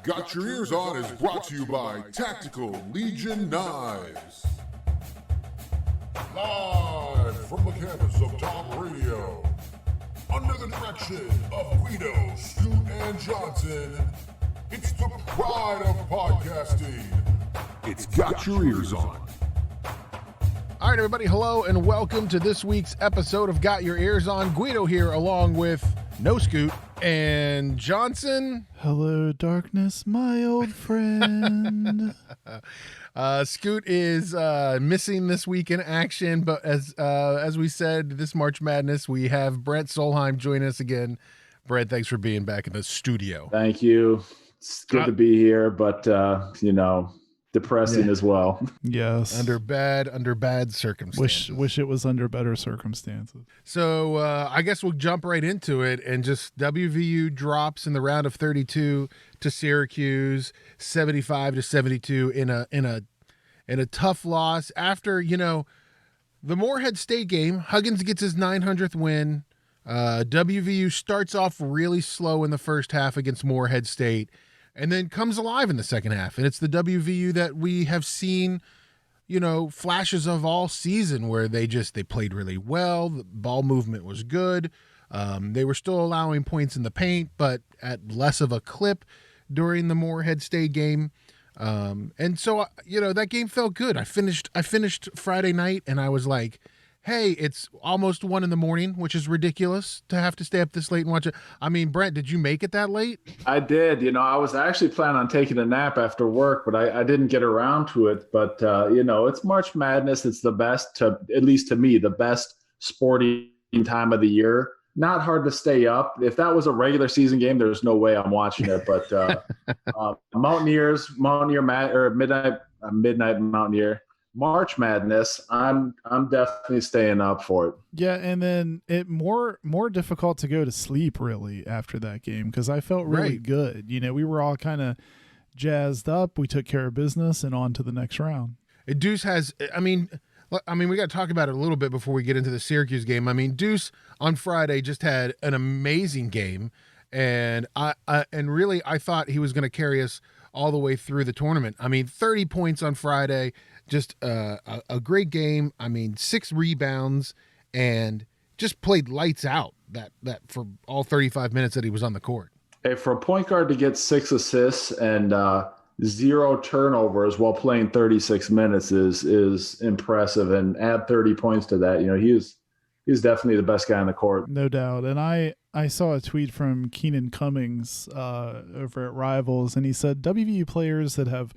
Got Your Eers On is brought to you by Tactical Legion Knives. Live from the campus of Talk Radio, under the direction of Guido, Scoot, and Johnson, it's the pride of podcasting. It's Got Your Eers On. All right, everybody, hello, and welcome to this week's episode of Got Your Eers On. Guido here, along with No Scoot and Johnson. Hello, darkness, my old friend. Scoot is missing this week in action, but as we said, this March Madness, we have Brent Solheim joining us again. Brent, thanks for being back in the studio. Thank you. It's good to be here, but depressing as well. Yes. Under bad circumstances. Wish it was under better circumstances. So I guess we'll jump right into it, and just WVU drops in the round of 32 to Syracuse, 75-72 in a tough loss. After, the Morehead State game, Huggins gets his 900th win. WVU starts off really slow in the first half against Morehead State, and then comes alive in the second half. And it's the WVU that we have seen, flashes of all season, where they played really well. The ball movement was good. They were still allowing points in the paint, but at less of a clip during the Morehead State game. And so, that game felt good. I finished Friday night, and I was like, hey, it's almost 1 a.m, which is ridiculous to have to stay up this late and watch it. I mean, Brent, did you make it that late? I did. I was actually planning on taking a nap after work, but I didn't get around to it. But, it's March Madness. It's the best, at least to me, the best sporting time of the year. Not hard to stay up. If that was a regular season game, there's no way I'm watching it. But Midnight Mountaineer. March Madness, I'm definitely staying up for it. Yeah, and then it more difficult to go to sleep really after that game, because I felt really good. We were all kind of jazzed up. We took care of business and on to the next round. Deuce has, we got to talk about it a little bit before we get into the Syracuse game. Deuce on Friday just had an amazing game, and I thought he was going to carry us all the way through the tournament. 30 points on Friday. Just a great game. 6 rebounds, and just played lights out that for all 35 minutes that he was on the court. Hey, for a point guard to get 6 assists and 0 turnovers while playing 36 minutes is impressive. And add 30 points to that, he's definitely the best guy on the court. No doubt. And I saw a tweet from Keenan Cummings over at Rivals, and he said WVU players that have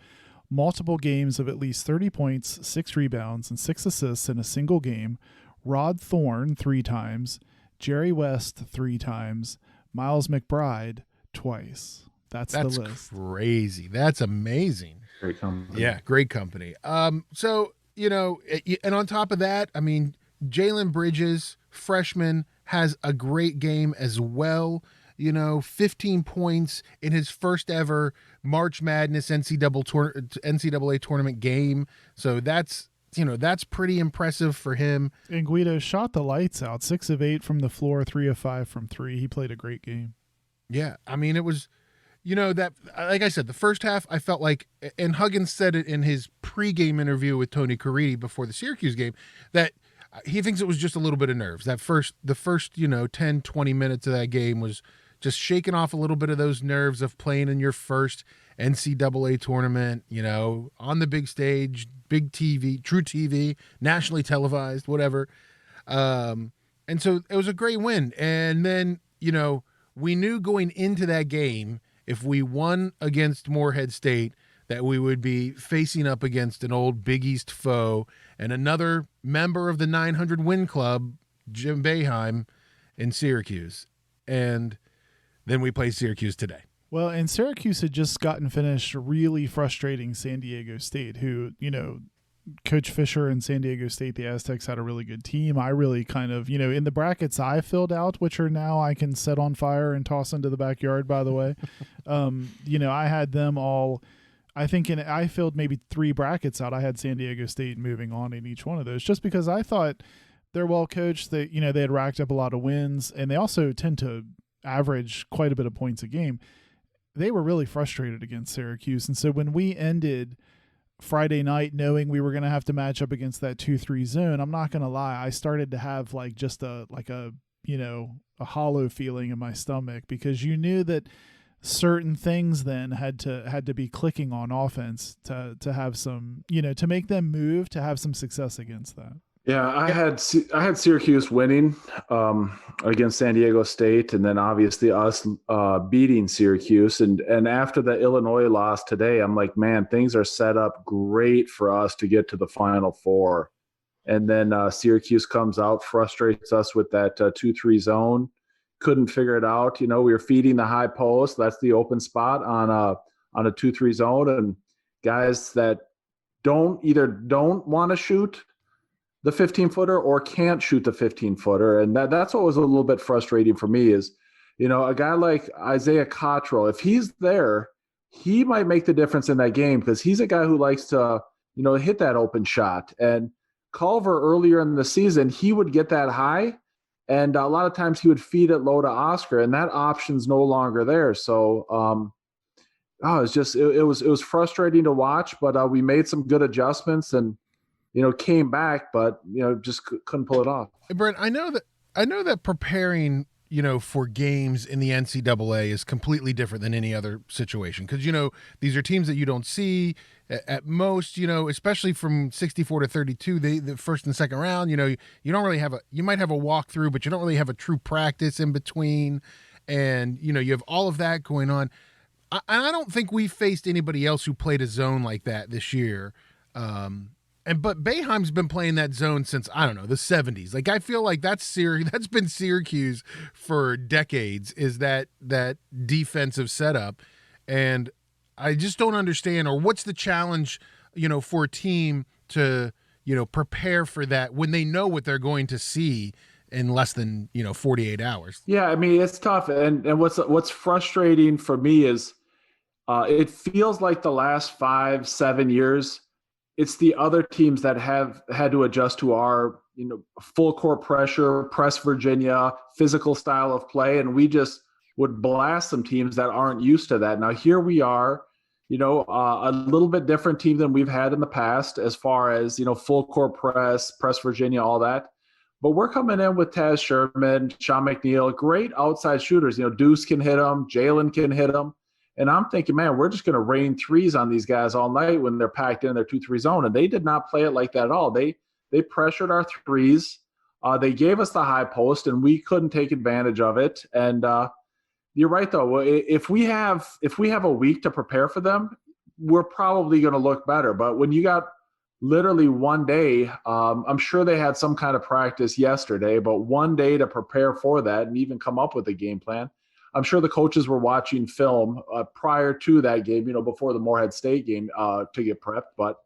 multiple games of at least 30 points, 6 rebounds, and 6 assists in a single game: Rod Thorne 3 times, Jerry West 3 times, Miles McBride twice. That's the list. That's crazy. That's amazing. Great company. Yeah, great company. So, and on top of that, Jalen Bridges, freshman, has a great game as well. 15 points in his first ever March Madness NCAA tournament game. So that's pretty impressive for him. And Guido shot the lights out, 6 of 8 from the floor, 3 of 5 from 3. He played a great game. Yeah. It was, that, like I said, the first half, I felt like, and Huggins said it in his pregame interview with Tony Caridi before the Syracuse game, that he thinks it was just a little bit of nerves. The first 10, 20 minutes of that game was just shaking off a little bit of those nerves of playing in your first NCAA tournament, on the big stage, big TV, true TV, nationally televised, whatever. And so it was a great win. And then, we knew going into that game, if we won against Morehead State, that we would be facing up against an old Big East foe and another member of the 900 win club, Jim Boeheim, in Syracuse. And then we play Syracuse today. Well, and Syracuse had just gotten finished really frustrating San Diego State, who, Coach Fisher and San Diego State, the Aztecs, had a really good team. I really kind of, in the brackets I filled out, which are now I can set on fire and toss into the backyard, by the way. I had them all, I think I filled maybe 3 brackets out. I had San Diego State moving on in each one of those, just because I thought they're well coached. They had racked up a lot of wins, and they also tend to average quite a bit of points a game. they were really frustrated against Syracuse. And so when we ended Friday night knowing we were going to have to match up against that 2-3 zone, I'm not going to lie, I started to have like just a hollow feeling in my stomach, because you knew that certain things then had to be clicking on offense to have some, to make them move, to have some success against that. Yeah, I had Syracuse winning against San Diego State, and then obviously us beating Syracuse. And after the Illinois loss today, I'm like, man, things are set up great for us to get to the Final Four. And then Syracuse comes out, frustrates us with that 2-3 zone. Couldn't figure it out. We were feeding the high post. That's the open spot on a 2-3 zone, and guys that don't want to shoot the 15-footer or can't shoot the 15-footer. And that's what was a little bit frustrating for me is, a guy like Isaiah Cottrell, if he's there, he might make the difference in that game, because he's a guy who likes to, hit that open shot. And Culver earlier in the season, he would get that high, and a lot of times he would feed it low to Oscar, and that option's no longer there. So it was frustrating to watch, but we made some good adjustments and came back, but just couldn't pull it off. Brent, I know that preparing for games in the NCAA is completely different than any other situation, because these are teams that you don't see at most, especially from 64 to 32, the first and second round. You don't really have you might have a walkthrough, but you don't really have a true practice in between, and you have all of that going on. I don't think we faced anybody else who played a zone like that this year. But Boeheim's been playing that zone since, I don't know, the 70s. Like, I feel like that's been Syracuse for decades, is that defensive setup. And I just don't understand, or what's the challenge, for a team to, prepare for that when they know what they're going to see in less than, 48 hours. Yeah, I mean, it's tough. And what's frustrating for me is it feels like the last 5-7 years, it's the other teams that have had to adjust to our, full court pressure, press Virginia, physical style of play. And we just would blast some teams that aren't used to that. Now, here we are, a little bit different team than we've had in the past as far as, full court press Virginia, all that. But we're coming in with Taz Sherman, Sean McNeil, great outside shooters. Deuce can hit them, Jalen can hit them. And I'm thinking, man, we're just going to rain threes on these guys all night when they're packed in their 2-3 zone. And they did not play it like that at all. They pressured our threes. They gave us the high post, and we couldn't take advantage of it. And you're right, though. If we have a week to prepare for them, we're probably going to look better. But when you got literally one day, I'm sure they had some kind of practice yesterday, but one day to prepare for that and even come up with a game plan. I'm sure the coaches were watching film prior to that game, before the Morehead State game to get prepped. But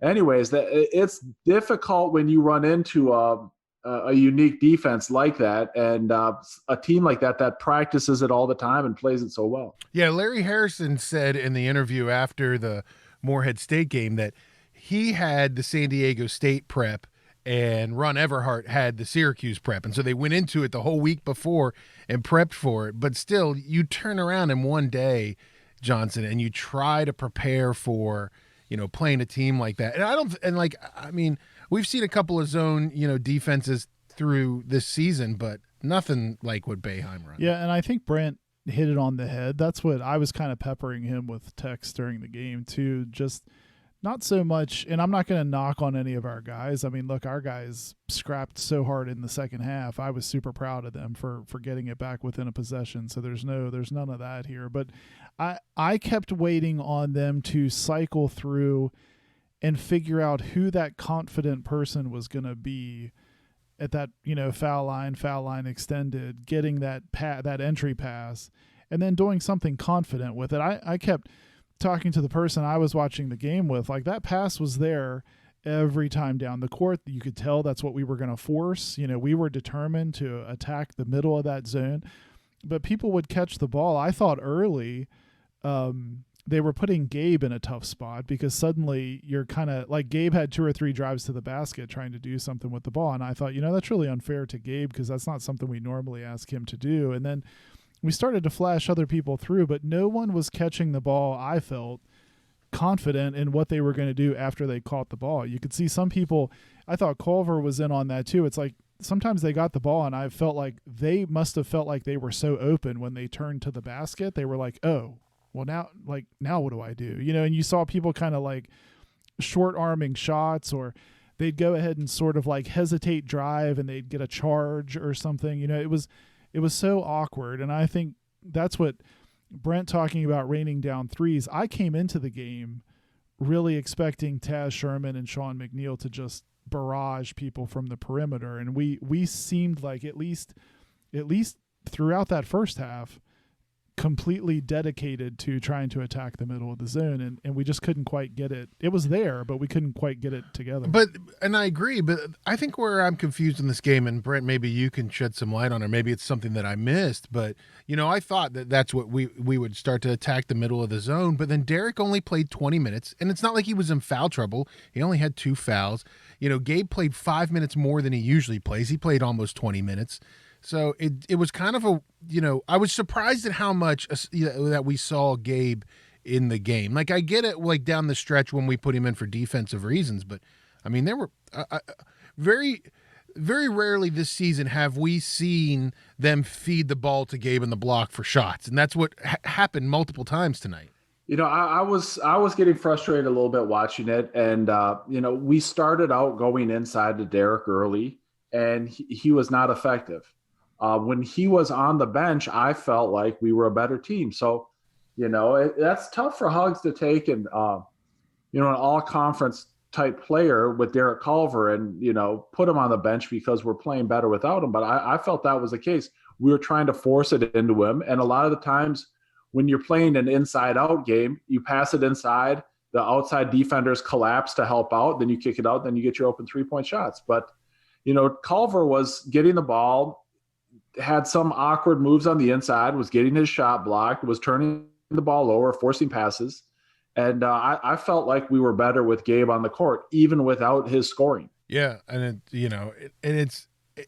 anyways, it's difficult when you run into a unique defense like that and a team like that practices it all the time and plays it so well. Yeah, Larry Harrison said in the interview after the Morehead State game that he had the San Diego State prep and Ron Everhart had the Syracuse prep. And so they went into it the whole week before and prepped for it. But still, you turn around in one day, Johnson, and you try to prepare for, playing a team like that. And we've seen a couple of zone, defenses through this season, but nothing like what Boeheim runs. Yeah, and I think Brent hit it on the head. That's what I was kind of peppering him with texts during the game, too. Just not so much, and I'm not going to knock on any of our guys. I mean, look, our guys scrapped so hard in the second half. I was super proud of them for getting it back within a possession. So there's none of that here. But I kept waiting on them to cycle through and figure out who that confident person was going to be at that, foul line extended, getting that entry pass, and then doing something confident with it. I kept talking to the person I was watching the game with, like, that pass was there every time down the court. You could tell that's what we were going to force. We were determined to attack the middle of that zone, but people would catch the ball. I thought early they were putting Gabe in a tough spot, because suddenly you're kind of like, Gabe had 2 or 3 drives to the basket trying to do something with the ball. And I thought, that's really unfair to Gabe, because that's not something we normally ask him to do. And then started to flash other people through, but no one was catching the ball, I felt, confident in what they were going to do after they caught the ball. You could see some people, I thought Culver was in on that too. It's like sometimes they got the ball and I felt like they must have felt like they were so open when they turned to the basket. They were like, oh, well now what do I do? And you saw people kind of like short arming shots, or they'd go ahead and sort of like hesitate drive and they'd get a charge or something. It was so awkward. And I think that's what Brent talking about raining down threes. I came into the game really expecting Taz Sherman and Sean McNeil to just barrage people from the perimeter. And we seemed like at least throughout that first half, completely dedicated to trying to attack the middle of the zone, and we just couldn't quite get it. It was there, but we couldn't quite get it together. And I agree, but I think where I'm confused in this game, and Brent, maybe you can shed some light on it, maybe it's something that I missed, but I thought that's what we would start to attack the middle of the zone, but then Derek only played 20 minutes, and it's not like he was in foul trouble. He only had 2 fouls. Gabe played 5 minutes more than he usually plays. He played almost 20 minutes. So it was kind of I was surprised at how much that we saw Gabe in the game. Like, I get it, like down the stretch when we put him in for defensive reasons, but I mean, there were very, very rarely this season have we seen them feed the ball to Gabe in the block for shots, and that's what happened multiple times tonight. I was getting frustrated a little bit watching it, and we started out going inside to Derek early, and he was not effective. When he was on the bench, I felt like we were a better team. So, that's tough for Hugs to take, and an all-conference type player with Derek Culver and, put him on the bench because we're playing better without him. But I felt that was the case. We were trying to force it into him. And a lot of the times when you're playing an inside-out game, you pass it inside, the outside defenders collapse to help out, then you kick it out, then you get your open three-point shots. But, Culver was getting the ball, had some awkward moves on the inside, was getting his shot blocked, was turning the ball over, forcing passes. And I felt like we were better with Gabe on the court, even without his scoring. Yeah. And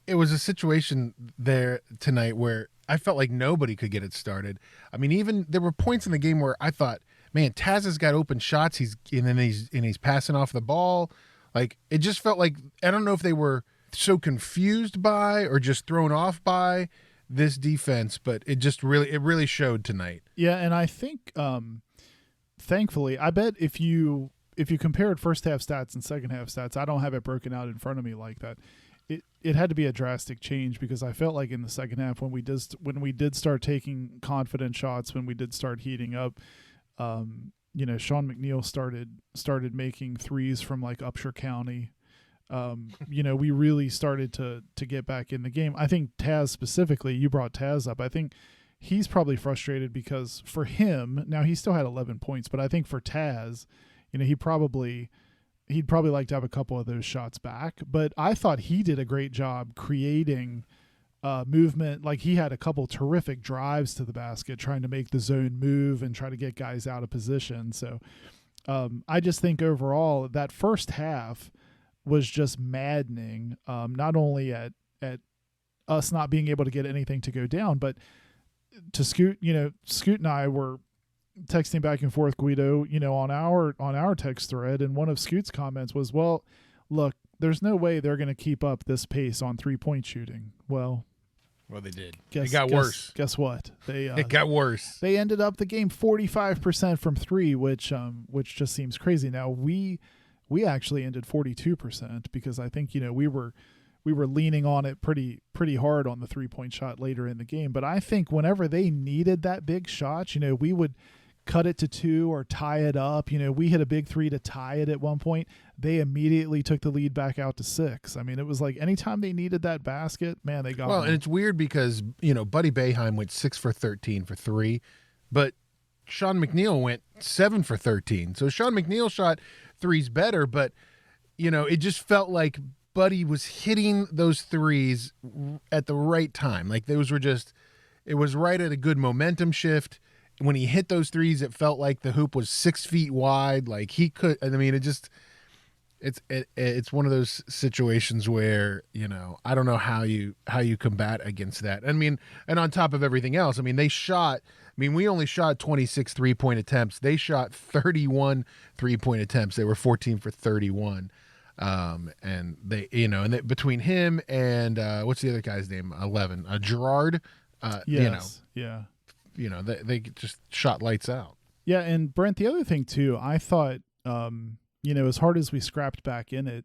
it was a situation there tonight where I felt like nobody could get it started. I mean, even there were points in the game where I thought, man, Taz has got open shots. He's passing off the ball. Like, it just felt like, I don't know if they were so confused by or just thrown off by this defense, but it really showed tonight. Yeah, and I think thankfully, I bet if you compared first half stats and second half stats, I don't have it broken out in front of me like that. It had to be a drastic change, because I felt like in the second half when we did start taking confident shots, when we did start heating up, Sean McNeil started making threes from like Upshur County. We really started to get back in the game. I think Taz specifically, you brought Taz up. I think he's probably frustrated because for him, now he still had 11 points, but I think for Taz, he'd probably like to have a couple of those shots back. But I thought he did a great job creating movement. Like, he had a couple terrific drives to the basket, trying to make the zone move and try to get guys out of position. So I just think overall that first half was just maddening, not only at us not being able to get anything to go down, but to Scoot. Scoot and I were texting back and forth, Guido, on our text thread, and one of Scoot's comments was, well, look, there's no way they're going to keep up this pace on 3-point shooting. Well, they did. It got worse. Guess what? It got worse. They ended up the game 45% from 3, which just seems crazy. Now we actually ended 42%, because I think, we were leaning on it pretty hard on the 3-point shot later in the game. But I think whenever they needed that big shot, we would cut it to 2 or tie it up. We hit a big 3 to tie it at one point. They immediately took the lead back out to 6. I mean, it was like anytime they needed that basket, man, they got one. And it's weird because, Buddy Boeheim went 6 for 13 for 3, but Sean McNeil went 7 for 13. So Sean McNeil shot threes better, but it just felt like Buddy was hitting those threes at the right time. Like, those were it was right at a good momentum shift. When he hit those threes, it felt like the hoop was 6 feet wide. Like, he could, I mean, it it's one of those situations where, you know, I don't know how you combat against that. I mean, and on top of everything else, I mean, we only shot 26 3-point attempts. They shot 31 3-point attempts. They were 14 for 31. And they, you know, and between him and what's the other guy's name? 11, Gerard. Yes. You know, they just shot lights out. Yeah, and Brent, the other thing too, I thought, you know, as hard as we scrapped back in it,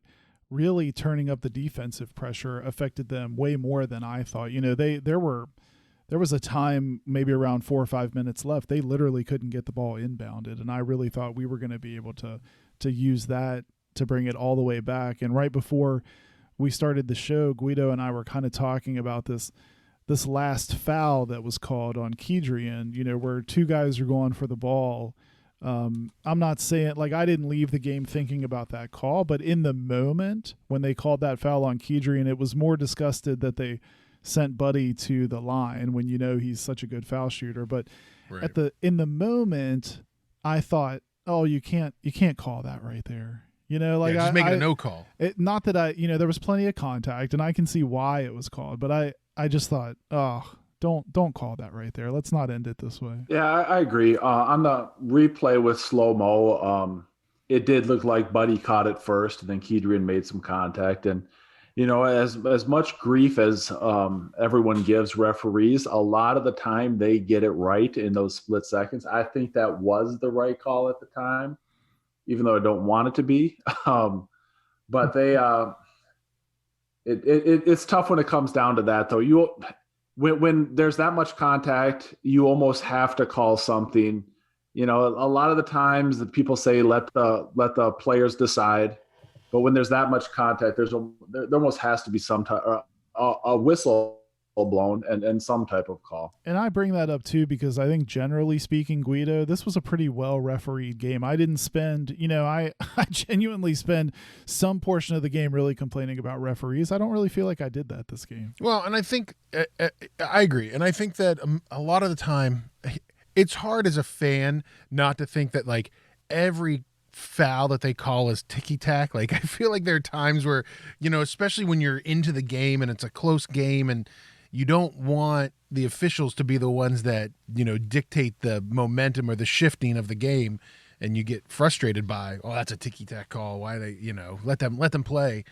really turning up the defensive pressure affected them way more than I thought. You know, there was a time maybe around 4 or 5 minutes left. They literally couldn't get the ball inbounded, and I really thought we were going to be able to use that to bring it all the way back. And right before we started the show, Guido and I were kind of talking about this last foul that was called on Kedrian, you know, where two guys are going for the ball. I'm not saying, like, I didn't leave the game thinking about that call, but in the moment when they called that foul on Kedrian, it was more disgusted that they sent Buddy to the line when, you know, he's such a good foul shooter. But Right. in the moment, I thought, oh, you can't call that right there. You know, like, just make it a no call. Not that you know, there was plenty of contact and I can see why it was called, but I just thought, oh, don't call that right there. Let's not end it this way. Yeah, I agree. On the replay with slow-mo, it did look like Buddy caught it first, and then Kedrian made some contact. And, you know, as much grief as everyone gives referees, a lot of the time they get it right in those split seconds. I think that was the right call at the time, even though I don't want it to be. But they it's tough when it comes down to that, though. When there's that much contact, you almost have to call something. You know, a lot of the times that people say let the players decide, but when there's that much contact, there almost has to be some type a whistle blown and some type of call. And I bring that up too because I think generally speaking, Guido, this was a pretty well refereed game. I didn't spend, you know, I genuinely spend some portion of the game really complaining about referees. I don't really feel like I did that this game. Well, and I think I agree. And I think that a lot of the time it's hard as a fan not to think that, like, every foul that they call is ticky-tack. Like, I feel like there are times where, you know, especially when you're into the game and it's a close game and you don't want the officials to be the ones that, you know, dictate the momentum or the shifting of the game, and you get frustrated by, oh, that's a ticky-tack call. Why they, you know, let them play.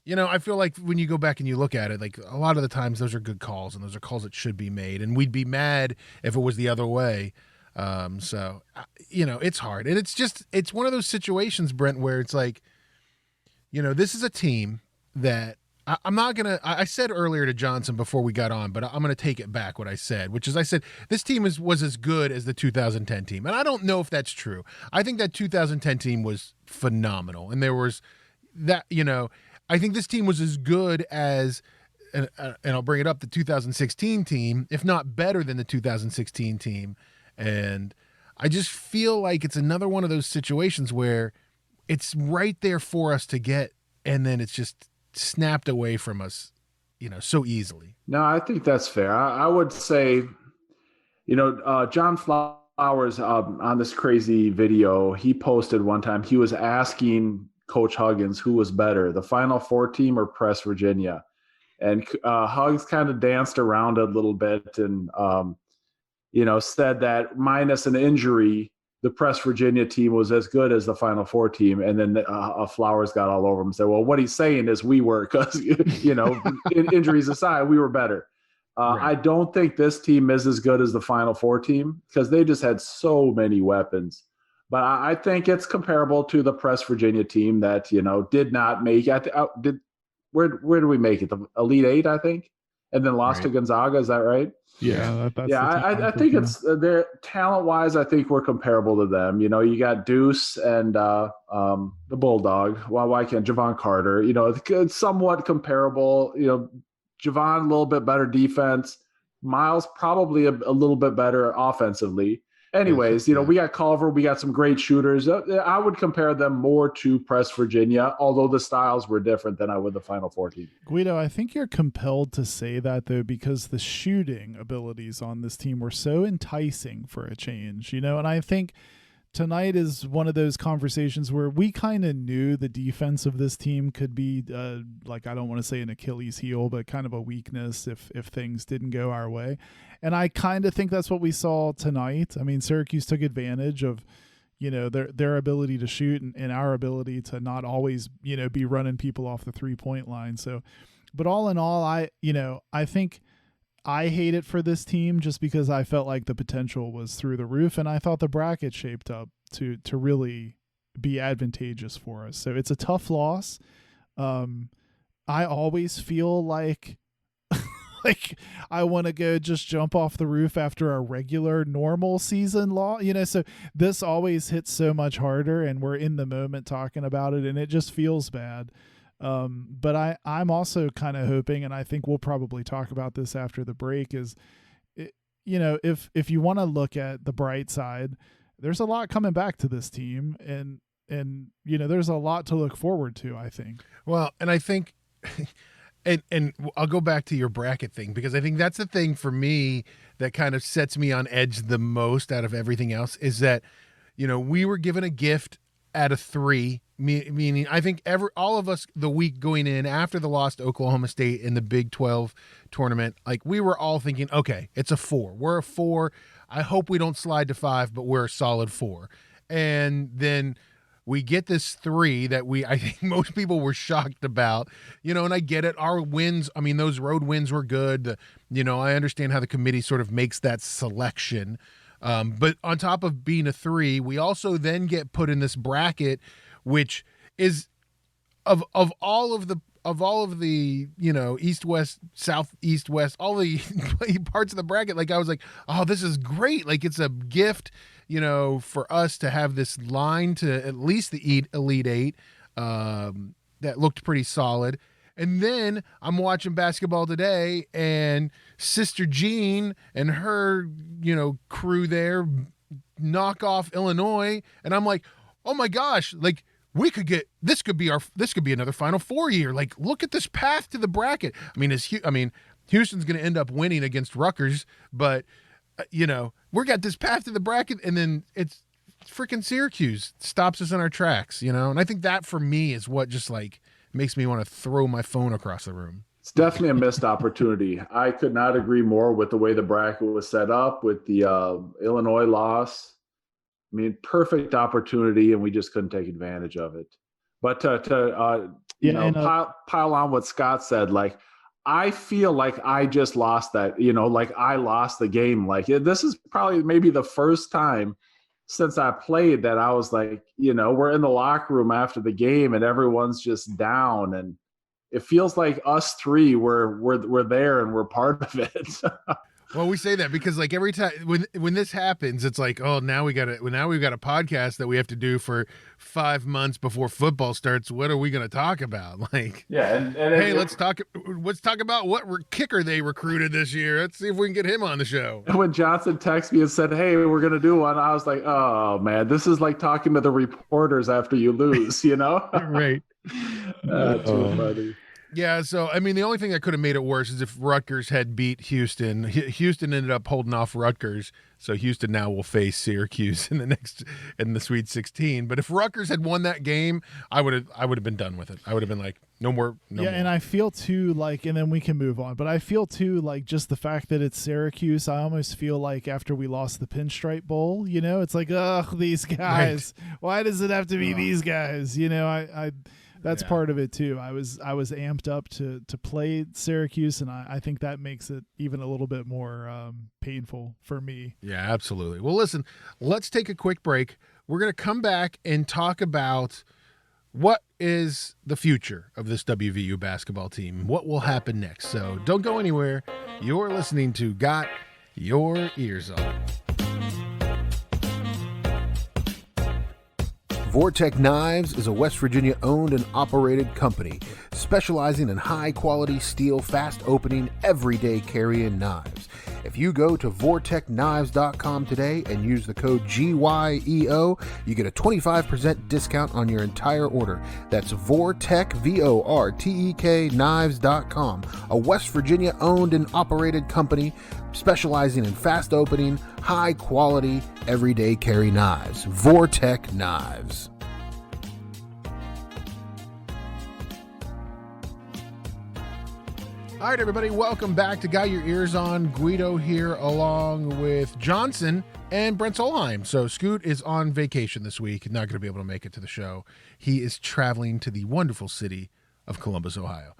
You know, I feel like when you go back and you look at it, like, a lot of the times those are good calls and those are calls that should be made, and we'd be mad if it was the other way. So, you know, it's hard. And it's one of those situations, Brent, where it's like, you know, this is a team that I'm not going to, I said earlier to Johnson before we got on, but I'm going to take it back what I said, which is I said, this team was as good as the 2010 team. And I don't know if that's true. I think that 2010 team was phenomenal. And there was that, you know, I think this team was as good as, and I'll bring it up, the 2016 team, if not better than the 2016 team. And I just feel like it's another one of those situations where it's right there for us to get, and then it's just snapped away from us, you know, so easily. No, I think that's fair. I would say, you know, John Flowers on this crazy video he posted one time, he was asking Coach Huggins who was better, the Final Four team or Press Virginia. And Hugs kind of danced around a little bit and, you know, said that minus an injury, the Press Virginia team was as good as the Final Four team. And then Flowers got all over him and said, well, what he's saying is we were, because, you know, injuries aside, we were better. Right. I don't think this team is as good as the Final Four team because they just had so many weapons. But I think it's comparable to the Press Virginia team that, you know, did not make it. Where did we make it? The Elite Eight, I think, and then lost to Gonzaga. Is that right? Yeah. I think it's they're talent-wise. I think we're comparable to them. You know, you got Deuce and the Bulldog. Well, why can't Javon Carter? You know, it's somewhat comparable. You know, Javon a little bit better defense. Miles probably a little bit better offensively. Anyways, you know, we got Culver, we got some great shooters. I would compare them more to Press Virginia, although the styles were different than I would the Final Four team. Guido, I think you're compelled to say that, though, because the shooting abilities on this team were so enticing for a change, you know, and I think tonight is one of those conversations where we kind of knew the defense of this team could be like, I don't want to say an Achilles heel, but kind of a weakness if things didn't go our way. And I kind of think that's what we saw tonight. I mean, Syracuse took advantage of, their ability to shoot and our ability to not always, be running people off the 3-point line. So, but all in all, I think I hate it for this team just because I felt like the potential was through the roof, and I thought the bracket shaped up to really be advantageous for us. So it's a tough loss. I always feel like like I want to go just jump off the roof after a regular normal season so this always hits so much harder, and we're in the moment talking about it, and it just feels bad. But I'm also kind of hoping, and I think we'll probably talk about this after the break, is, if you want to look at the bright side, there's a lot coming back to this team, and there's a lot to look forward to, I think. Well, and I think, and I'll go back to your bracket thing, because I think that's the thing for me that kind of sets me on edge the most out of everything else, is that, we were given a gift at a 3, meaning I think all of us the week going in after the loss to Oklahoma State in the Big 12 tournament, like we were all thinking, okay, it's a 4. We're a 4. I hope we don't slide to 5, but we're a solid 4. And then we get this 3 that I think most people were shocked about, and I get it. Our wins, I mean, those road wins were good. I understand how the committee sort of makes that selection. But on top of being a 3, we also then get put in this bracket, which is of all of the east, west, south, east, west, all the parts of the bracket. Like I was like, oh, this is great. Like it's a gift, for us to have this line to at least the Elite 8 that looked pretty solid. And then I'm watching basketball today, and Sister Jean and her, crew there knock off Illinois, and I'm like, oh my gosh, like this could be another Final Four year. Like, look at this path to the bracket. I mean, Houston's going to end up winning against Rutgers, but we got this path to the bracket, and then it's freaking Syracuse stops us in our tracks, and I think that for me is what just like makes me want to throw my phone across the room. It's definitely a missed opportunity. I could not agree more with the way the bracket was set up with the Illinois loss. I mean, perfect opportunity, and we just couldn't take advantage of it. But to pile on what Scott said, like, I feel like I just lost that, like I lost the game. Like this is probably maybe the first time since I played that I was like, we're in the locker room after the game and everyone's just down, and it feels like us 3 we're there and we're part of it. Well, we say that because like every time when this happens, it's like, oh, now we've got a podcast that we have to do for 5 months before football starts. What are we going to talk about? Like, yeah, and hey, let's talk about what kicker they recruited this year. Let's see if we can get him on the show. When Johnson texted me and said, "Hey, we're going to do one," I was like, "Oh man, this is like talking to the reporters after you lose," Right. Too funny. Yeah, so, I mean, the only thing that could have made it worse is if Rutgers had beat Houston. Houston ended up holding off Rutgers, so Houston now will face Syracuse in the Sweet 16. But if Rutgers had won that game, I would have been done with it. I would have been like, no more. And I feel too like, and then we can move on, but I feel too like just the fact that it's Syracuse, I almost feel like after we lost the Pinstripe Bowl, it's like, ugh, these guys. Right. Why does it have to be these guys? That's part of it too. I was amped up to play Syracuse, and I think that makes it even a little bit more painful for me. Yeah, absolutely. Well, listen, let's take a quick break. We're going to come back and talk about what is the future of this WVU basketball team, what will happen next. So don't go anywhere. You're listening to Got Your Eers On. Vortec Knives is a West Virginia owned and operated company specializing in high quality steel, fast opening, everyday carrying knives. If you go to vortechknives.com today and use the code GYEO, you get a 25% discount on your entire order. That's Vortek, VORTEK knives.com, a West Virginia owned and operated company specializing in fast opening, high quality, everyday carry knives. Vortech Knives. All right, everybody, welcome back to Got Your Ears On. Guido here along with Johnson and Brent Solheim. So Scoot is on vacation this week, not going to be able to make it to the show. He is traveling to the wonderful city of Columbus, Ohio.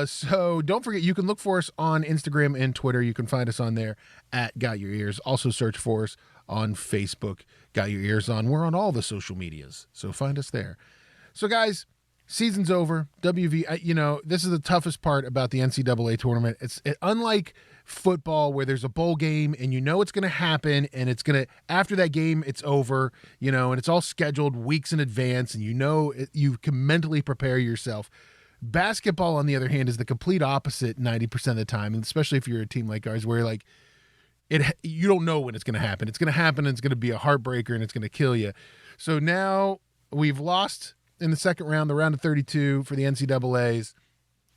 So don't forget, you can look for us on Instagram and Twitter. You can find us on there at Got Your Ears. Also search for us on Facebook, Got Your Ears On. We're on all the social medias, so find us there. So guys, season's over. This is the toughest part about the NCAA tournament. Unlike football where there's a bowl game and you know it's going to happen and after that game, it's over, and it's all scheduled weeks in advance and you can mentally prepare yourself. Basketball, on the other hand, is the complete opposite 90% of the time, and especially if you're a team like ours where you don't know when it's going to happen. It's going to happen and it's going to be a heartbreaker and it's going to kill you. So now we've lost in the second round, the round of 32 for the NCAAs.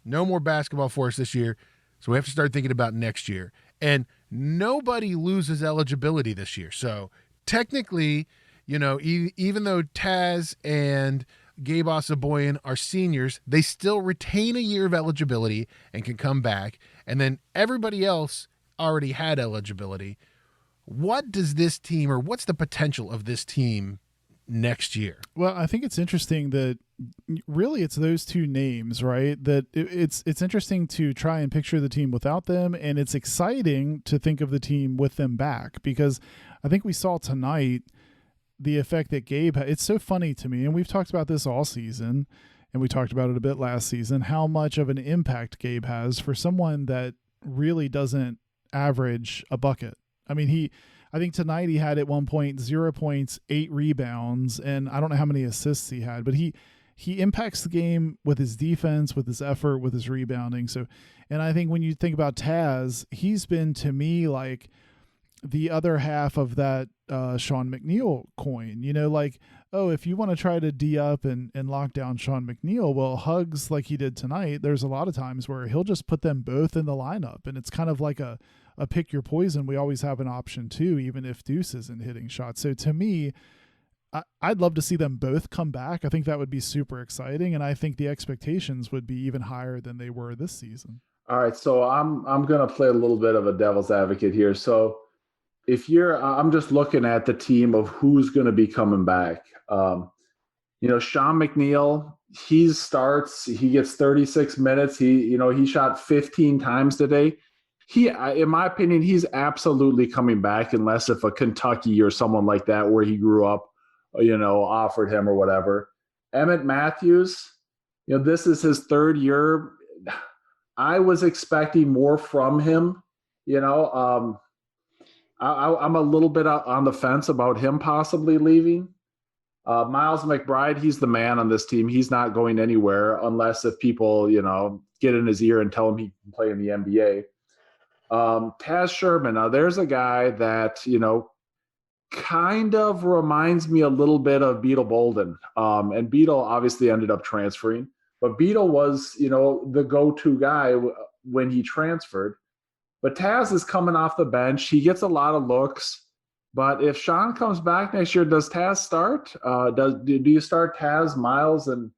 No more basketball for us this year, so we have to start thinking about next year. And nobody loses eligibility this year. So technically, even though Taz and Gabe Osaboyan are seniors, they still retain a year of eligibility and can come back. And then everybody else already had eligibility. What does this team, or what's the potential of this team next year? Well, I think it's interesting that really it's those two names, right? That it's interesting to try and picture the team without them, and it's exciting to think of the team with them back, because I think we saw tonight the effect that Gabe had. It's so funny to me, and we've talked about this all season, and we talked about it a bit last season, how much of an impact Gabe has for someone that really doesn't average a bucket. I mean, I think tonight he had at one point 0 points, 8 rebounds, and I don't know how many assists he had, but he impacts the game with his defense, with his effort, with his rebounding. So, and I think when you think about Taz, he's been, to me, like the other half of that Sean McNeil coin, if you want to try to D up and lock down Sean McNeil, well, Hugs, like he did tonight, there's a lot of times where he'll just put them both in the lineup, and it's kind of like a pick your poison. We always have an option too, even if Deuce isn't hitting shots. So to me, I'd love to see them both come back. I think that would be super exciting, and I think the expectations would be even higher than they were this season. All right, so I'm going to play a little bit of a devil's advocate here. So I'm just looking at the team of who's going to be coming back. Sean McNeil, he gets 36 minutes. He shot 15 times today. In my opinion, he's absolutely coming back, unless if a Kentucky or someone like that where he grew up, offered him or whatever. Emmett Matthews, this is his third year. I was expecting more from him. I'm a little bit on the fence about him possibly leaving. Miles McBride, he's the man on this team. He's not going anywhere unless if people, get in his ear and tell him he can play in the NBA. Taz Sherman, now there's a guy that, kind of reminds me a little bit of Beetle Bolden. And Beetle obviously ended up transferring, but Beetle was, the go-to guy when he transferred. But Taz is coming off the bench. He gets a lot of looks. But if Sean comes back next year, does Taz start? Do you start Taz, Miles, and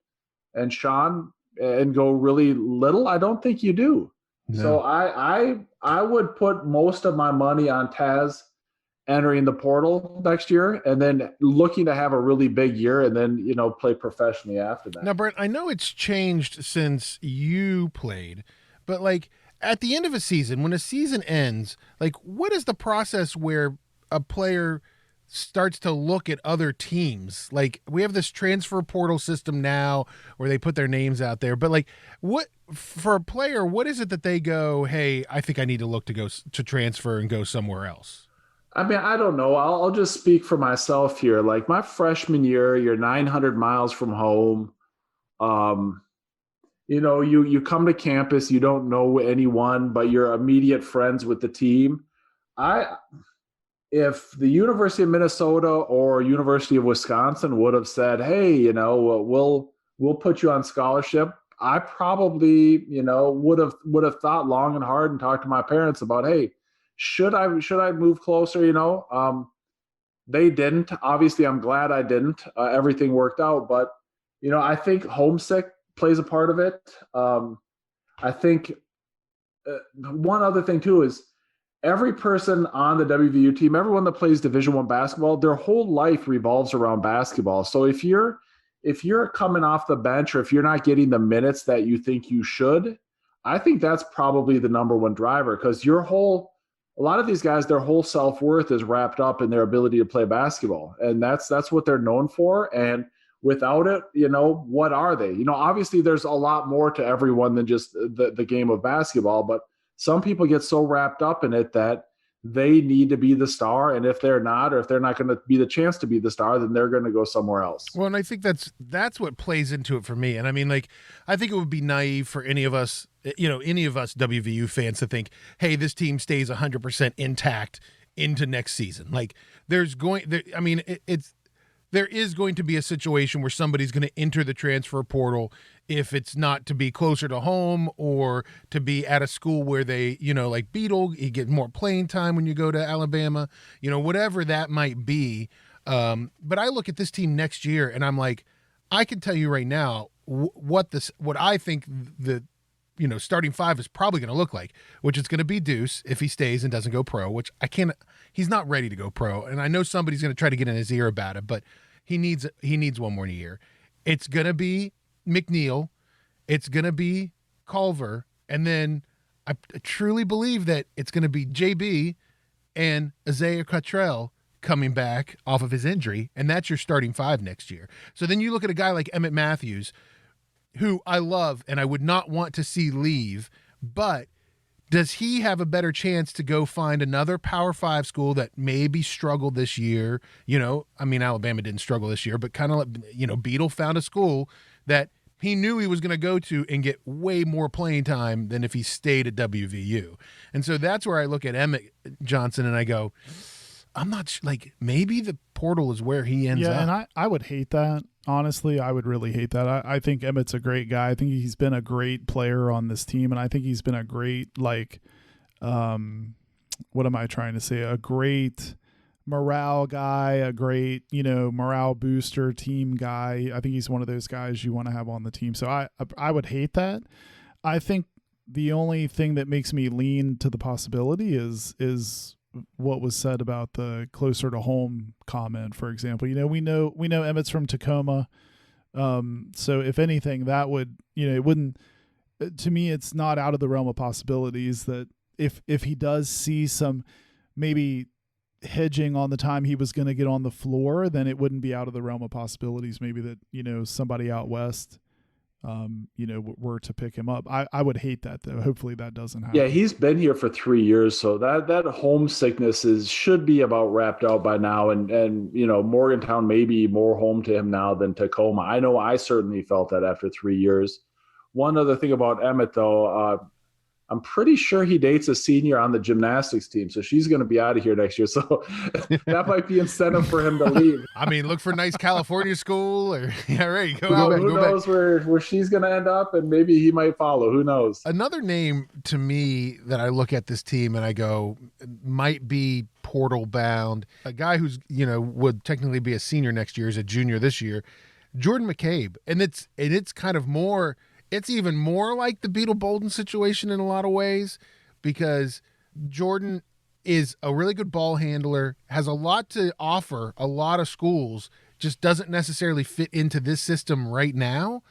Sean and go really little? I don't think you do. No. So I would put most of my money on Taz entering the portal next year and then looking to have a really big year and then, play professionally after that. Now, Brent, I know it's changed since you played, but at the end of a season, when a season ends, what is the process where a player starts to look at other teams? We have this transfer portal system now where they put their names out there, but what for a player, what is it that they go, hey, I think I need to look to transfer and go somewhere else? I mean, I don't know. I'll just speak for myself here. My freshman year, you're 900 miles from home. you come to campus, you don't know anyone, but you're immediate friends with the team. If the University of Minnesota or University of Wisconsin would have said, "Hey, we'll put you on scholarship," I probably, would have thought long and hard and talked to my parents about, "Hey, should I move closer?" They didn't. Obviously, I'm glad I didn't. Everything worked out, but I think homesick plays a part of it. I think one other thing too is every person on the WVU team, everyone that plays Division I basketball, their whole life revolves around basketball. So if you're coming off the bench or if you're not getting the minutes that you think you should, I think that's probably the number one driver, because a lot of these guys, their whole self-worth is wrapped up in their ability to play basketball. And that's what they're known for. And without it, what are they? Obviously there's a lot more to everyone than just the game of basketball, but some people get so wrapped up in it that they need to be the star. And if they're not, or if they're not going to be the chance to be the star, then they're going to go somewhere else. Well, and I think that's what plays into it for me. And I mean, I think it would be naive for any of us WVU fans to think, hey, this team stays 100% intact into next season. There is going to be a situation where somebody's going to enter the transfer portal, if it's not to be closer to home or to be at a school where they, like Beetle, you get more playing time when you go to Alabama, whatever that might be. But I look at this team next year and I'm like, I can tell you right now what I think the starting five is probably going to look like, which is going to be Deuce if he stays and doesn't go pro, which he's not ready to go pro. And I know somebody's going to try to get in his ear about it, but he needs one more year. It's going to be McNeil. It's going to be Culver. And then I truly believe that it's going to be JB and Isaiah Cottrell coming back off of his injury. And that's your starting five next year. So then you look at a guy like Emmett Matthews, who I love and I would not want to see leave, but does he have a better chance to go find another Power 5 school that maybe struggled this year? Alabama didn't struggle this year, but kind of Beetle found a school that he knew he was going to go to and get way more playing time than if he stayed at WVU. And so that's where I look at Emmett Johnson and I go, I'm not maybe the portal is where he ends up. And I would hate that. Honestly, I would really hate that. I think Emmett's a great guy. I think he's been a great player on this team, and I think he's been a great, what am I trying to say? A great morale guy, a great, morale booster team guy. I think he's one of those guys you want to have on the team. So I would hate that. I think the only thing that makes me lean to the possibility is what was said about the closer to home comment, for example. We know Emmett's from Tacoma. So if anything, that would, it wouldn't, to me, it's not out of the realm of possibilities that if he does see some maybe hedging on the time he was going to get on the floor, then it wouldn't be out of the realm of possibilities. Maybe that, somebody out West, were to pick him up. I would hate that though. Hopefully that doesn't happen. Yeah, he's been here for 3 years, so that homesickness should be about wrapped out by now. And Morgantown may be more home to him now than Tacoma. I know I certainly felt that after 3 years. One other thing about Emmett though, I'm pretty sure he dates a senior on the gymnastics team, so she's going to be out of here next year. So that might be incentive for him to leave. Look for a nice California school, or right, who knows where she's going to end up, and maybe he might follow. Who knows? Another name to me that I look at this team and I go, might be portal bound. A guy who's would technically be a senior next year, is a junior this year, Jordan McCabe, and it's kind of more. It's even more like the Beetle Bolden situation in a lot of ways, because Jordan is a really good ball handler, has a lot to offer a lot of schools, just doesn't necessarily fit into this system right now.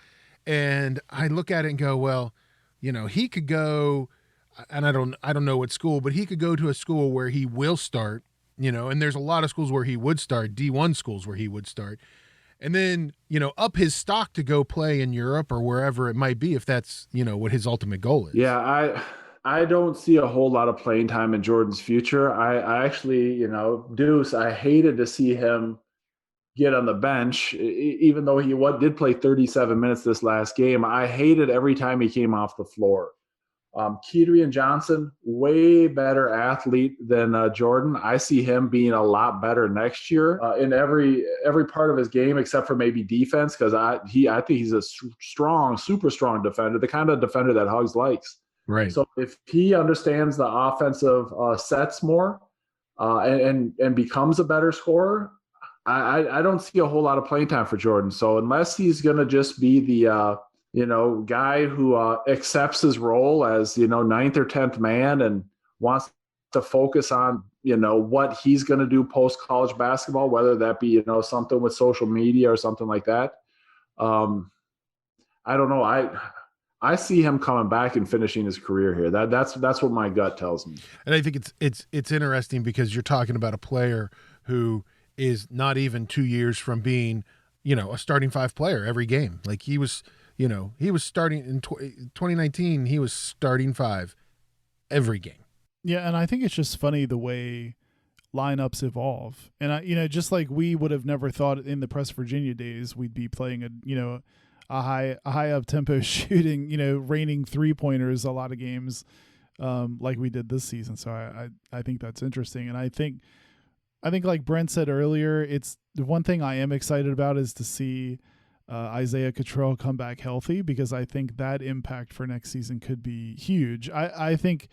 And I look at it and go, well, he could go, and I don't know what school, but he could go to a school where he will start, and there's a lot of schools where he would start, D1 schools where he would start. And then, up his stock to go play in Europe or wherever it might be, if that's, what his ultimate goal is. Yeah, I don't see a whole lot of playing time in Jordan's future. I actually, Deuce, I hated to see him get on the bench, even though he did play 37 minutes this last game. I hated every time he came off the floor. Kedrian Johnson, way better athlete than Jordan. I see him being a lot better next year in every part of his game, except for maybe defense, because I think he's a strong, super strong defender, the kind of defender that Huggs likes. Right. So if he understands the offensive sets more and becomes a better scorer, I don't see a whole lot of playing time for Jordan. So unless he's going to just be the guy who accepts his role as, ninth or 10th man and wants to focus on, what he's going to do post-college basketball, whether that be, something with social media or something like that. I don't know. I see him coming back and finishing his career here. That's what my gut tells me. And I think it's interesting because you're talking about a player who is not even 2 years from being, a starting five player every game. Like he was starting in 2019, he was starting five every game. Yeah, and I think it's just funny the way lineups evolve. And just like we would have never thought in the Press Virginia days we'd be playing a high up tempo shooting, raining 3-pointers a lot of games like we did this season. So I think that's interesting. And I think like Brent said earlier, it's the one thing I am excited about is to see Isaiah Cottrell come back healthy, because I think that impact for next season could be huge. I think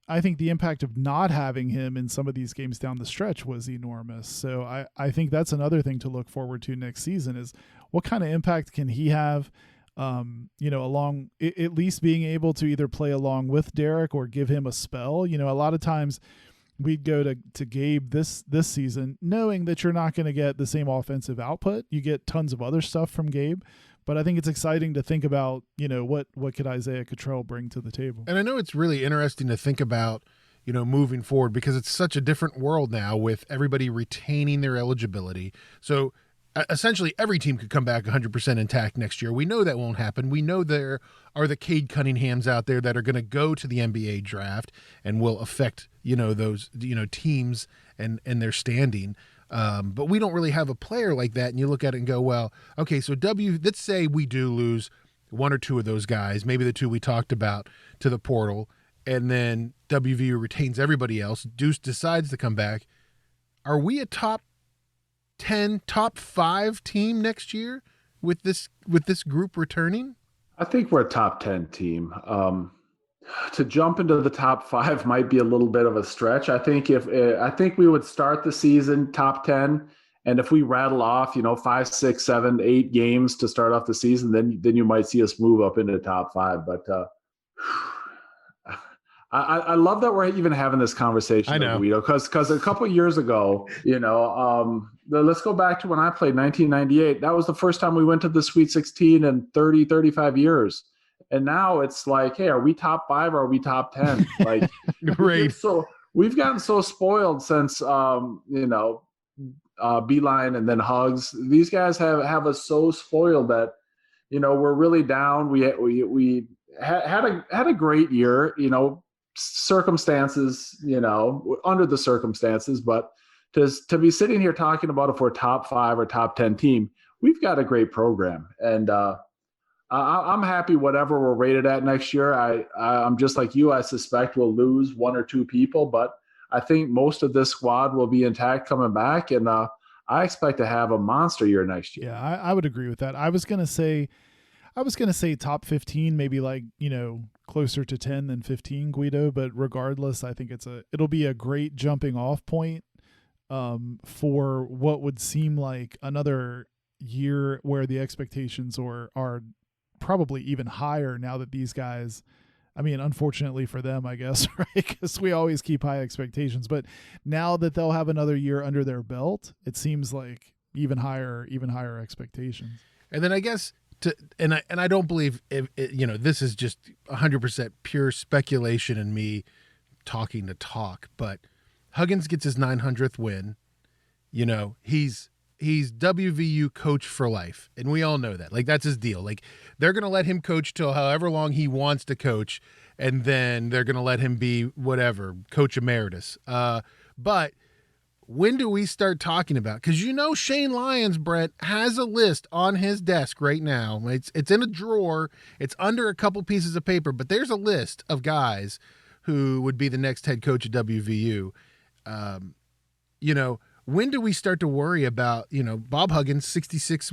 the impact of not having him in some of these games down the stretch was enormous. So I think that's another thing to look forward to next season is what kind of impact can he have, along at least being able to either play along with Derek or give him a spell. A lot of times we'd go to Gabe this season knowing that you're not going to get the same offensive output. You get tons of other stuff from Gabe, but I think it's exciting to think about, what could Isaiah Cottrell bring to the table. And I know it's really interesting to think about, moving forward, because it's such a different world now with everybody retaining their eligibility. So essentially every team could come back 100% intact next year. We know that won't happen. We know there are the Cade Cunninghams out there that are going to go to the NBA draft and will affect, those, teams and their standing. But we don't really have a player like that. And you look at it and go, well, okay, so let's say we do lose one or two of those guys, maybe the two we talked about, to the portal, and then WVU retains everybody else. Deuce decides to come back. Are we a top 10, top 5 team next year with this group returning? I think we're a top 10 team. To jump into the top 5 might be a little bit of a stretch. I think we would start the season top 10, and if we rattle off, 5, 6, 7, 8 games to start off the season, then you might see us move up into the top 5. But I love that we're even having this conversation. I know, because a couple of years ago, let's go back to when I played 1998. That was the first time we went to the Sweet 16 in 35 years. And now it's like, hey, are we top 5 or are we top 10? Like, great. So we've gotten so spoiled since, Beeline and then Huggs. These guys have us so spoiled that, we're really down. We had a great year, circumstances, under the circumstances, but to be sitting here talking about if we're top 5 or top 10 team, we've got a great program. And, I'm happy whatever we're rated at next year. I'm just like you. I suspect we'll lose 1 or 2 people, but I think most of this squad will be intact coming back, and I expect to have a monster year next year. Yeah, I would agree with that. I was gonna say top 15, maybe like closer to 10 than 15, Guido. But regardless, I think it'll be a great jumping off point for what would seem like another year where the expectations are probably even higher now that these guys, I mean, unfortunately for them, I guess, right? Because we always keep high expectations, but now that they'll have another year under their belt, it seems like even higher expectations. And then I guess I don't believe this is just 100% pure speculation and me talking to talk, but Huggins gets his 900th win. He's WVU coach for life, and we all know that. Like, that's his deal. Like, they're going to let him coach till however long he wants to coach, and then they're going to let him be whatever, coach emeritus. But when do we start talking about? Because Shane Lyons, Brent, has a list on his desk right now. It's in a drawer. It's under a couple pieces of paper, but there's a list of guys who would be the next head coach at WVU. When do we start to worry about, Bob Huggins, 66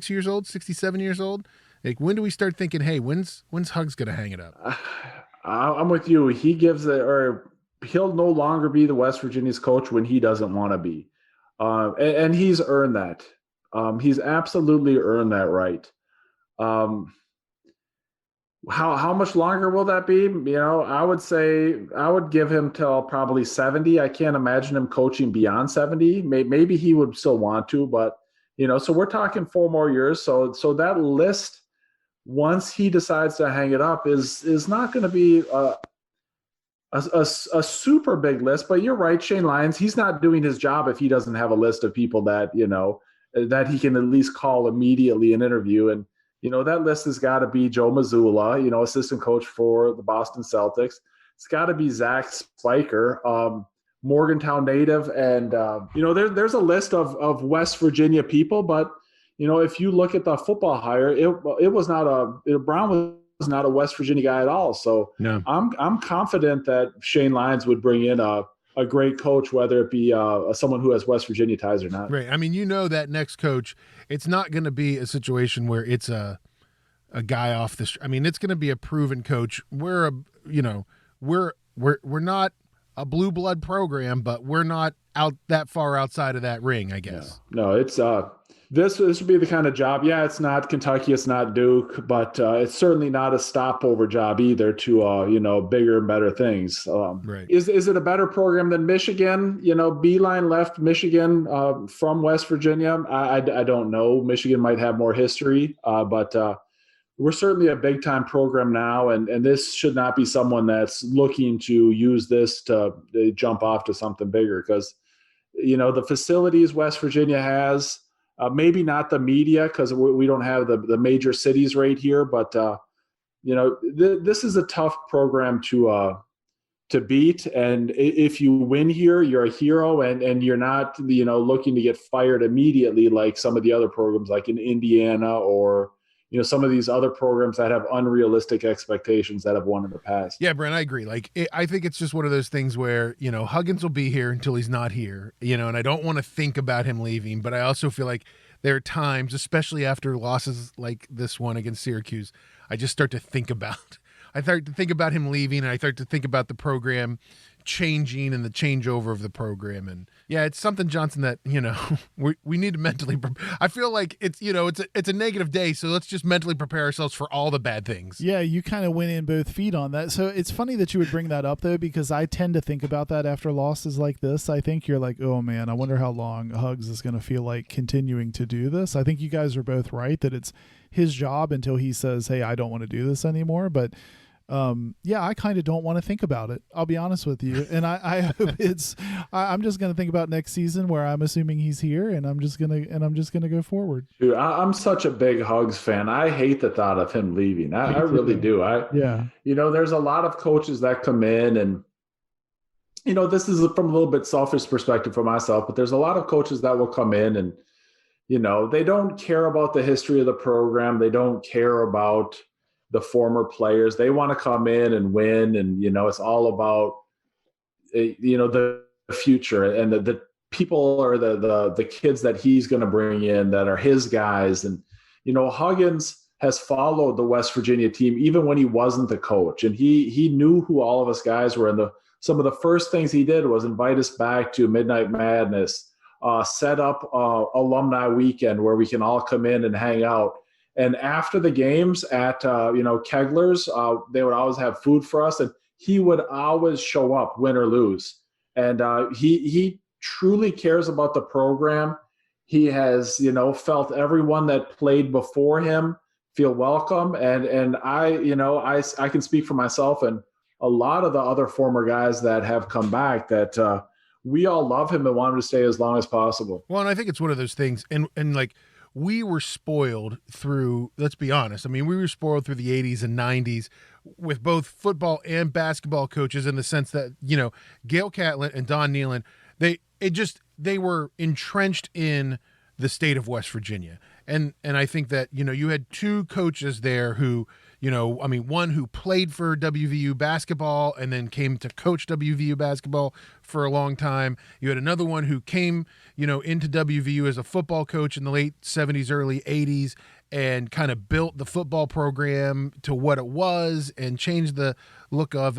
years old, 67 years old? Like, when do we start thinking, hey, when's Hugs going to hang it up? I'm with you. He'll no longer be the West Virginia's coach when he doesn't want to be. And he's earned that. He's absolutely earned that right. How much longer will that be? I would say I would give him till probably 70. I can't imagine him coaching beyond 70. Maybe he would still want to, but so we're talking 4 more years. So that list, once he decides to hang it up, is not going to be a super big list. But you're right, Shane Lyons, he's not doing his job if he doesn't have a list of people that that he can at least call immediately and interview. And that list has got to be Joe Mazzulla, assistant coach for the Boston Celtics. It's got to be Zach Spiker, Morgantown native. And, there's a list of West Virginia people. But, if you look at the football hire, Brown was not a West Virginia guy at all. So no. I'm confident that Shane Lyons would bring in a great coach, whether it be someone who has West Virginia ties or not. Right. I mean, that next coach, it's not going to be a situation where it's a guy off the street. I mean, it's going to be a proven coach. We're not a blue blood program, but we're not out that far outside of that ring, I guess. No, it's this would be the kind of job. Yeah, it's not Kentucky, it's not Duke, but it's certainly not a stopover job either to bigger and better things. Right. Is it a better program than Michigan? Beeline left Michigan from West Virginia. I don't know. Michigan might have more history, but we're certainly a big time program now, and this should not be someone that's looking to use this to jump off to something bigger, because the facilities West Virginia has. Maybe not the media, because we don't have the major cities right here, but this is a tough program to beat. And if you win here, you're a hero, and you're not looking to get fired immediately like some of the other programs, like in Indiana or some of these other programs that have unrealistic expectations that have won in the past. Yeah, Brent, I agree. I think it's just one of those things where, Huggins will be here until he's not here, and I don't want to think about him leaving, but I also feel like there are times, especially after losses like this one against Syracuse, I just start to think about him leaving, and I start to think about the program changing and the changeover of the program. And yeah, it's something, Johnson, that we need to mentally I feel like it's a negative day, so let's just mentally prepare ourselves for all the bad things. Yeah, you kind of went in both feet on that. So it's funny that you would bring that up, though, because I tend to think about that after losses like this. I think you're like, oh man, I wonder how long Hugs is going to feel like continuing to do this. I think you guys are both right that it's his job until he says, hey, I don't want to do this anymore. But I kind of don't want to think about it. I'll be honest with you. And I hope I'm just going to think about next season, where I'm assuming he's here, and I'm just going to go forward. Dude, I'm such a big Hugs fan. I hate the thought of him leaving. I really do. There's a lot of coaches that come in, and, this is from a little bit selfish perspective for myself, but there's a lot of coaches that will come in and, they don't care about the history of the program. They don't care about the former players. They want to come in and win, and it's all about the future and the people or the kids that he's going to bring in that are his guys. And Huggins has followed the West Virginia team even when he wasn't the coach, and he knew who all of us guys were. And some of the first things he did was invite us back to Midnight Madness, set up alumni weekend where we can all come in and hang out. And after the games at, Kegler's, they would always have food for us, and he would always show up, win or lose. And he truly cares about the program. He has, felt everyone that played before him feel welcome. And I can speak for myself and a lot of the other former guys that have come back that we all love him and want him to stay as long as possible. Well, and I think it's one of those things, and like, we were spoiled through, let's be honest. I mean, we were spoiled through the 80s and 90s with both football and basketball coaches, in the sense that, Gail Catlett and Don Nealon, they were entrenched in the state of West Virginia. And I think that, you had two coaches there who, one who played for WVU basketball and then came to coach WVU basketball for a long time. You had another one who came, into WVU as a football coach in the late 70s, early 80s, and kind of built the football program to what it was and changed the look of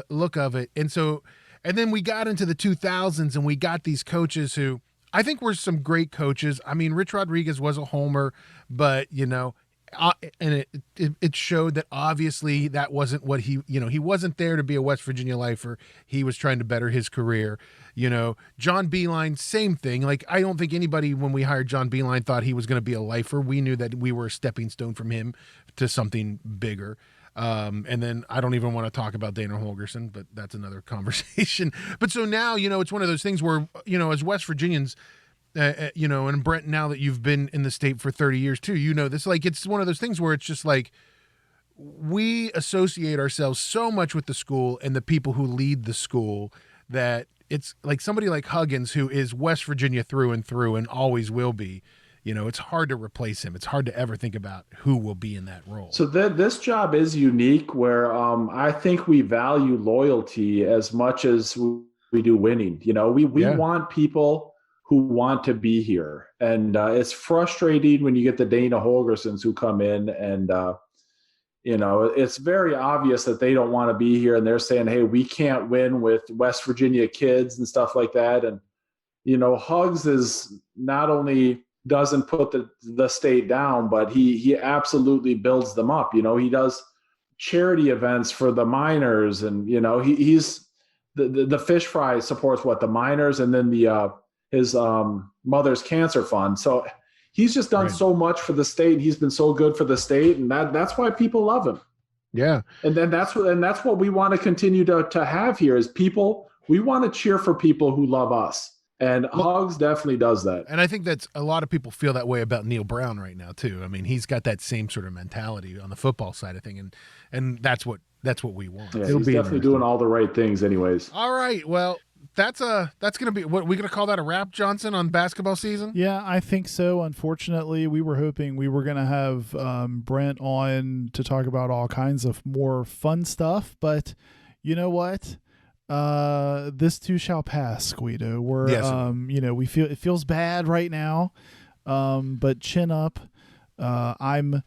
it. And then we got into the 2000s and we got these coaches who I think were some great coaches. I mean, Rich Rodriguez was a homer, but, and it showed that obviously that wasn't what he wasn't there to be a West Virginia lifer. He was trying to better his career. John Beilein, same thing. Like, I don't think anybody, when we hired John Beilein, thought he was going to be a lifer. We knew that we were a stepping stone from him to something bigger. And then I don't even want to talk about Dana Holgerson, but that's another conversation. But so now, it's one of those things where, as West Virginians, and Brent, now that you've been in the state for 30 years too, this, like, it's one of those things where it's just like, we associate ourselves so much with the school and the people who lead the school that it's like somebody like Huggins, who is West Virginia through and through and always will be. It's hard to replace him. It's hard to ever think about who will be in that role. So this job is unique where I think we value loyalty as much as we do winning. We want people who want to be here. And it's frustrating when you get the Dana Holgersons who come in and, it's very obvious that they don't want to be here. And they're saying, hey, we can't win with West Virginia kids and stuff like that. And, Hugs is not only – doesn't put the state down, but he absolutely builds them up. He does charity events for the miners, and he's the fish fry supports the miners, and then his mother's cancer fund. So he's just done so much for the state. He's been so good for the state, and that's why people love him. Yeah, and then that's what we want to continue to have here is people. We want to cheer for people who love us. And Hugs definitely does that. And I think that's a lot of people feel that way about Neil Brown right now too. I mean, he's got that same sort of mentality on the football side of thing, and that's what we want. Yeah, he's definitely doing all the right things anyways. All right. Well, that's going to be what we're going to call that a wrap, Johnson, on basketball season? Yeah, I think so. Unfortunately, we were hoping we were going to have Brent on to talk about all kinds of more fun stuff, but you know what? This too shall pass, Guido. We're, yes. We feel, it feels bad right now. But chin up. I'm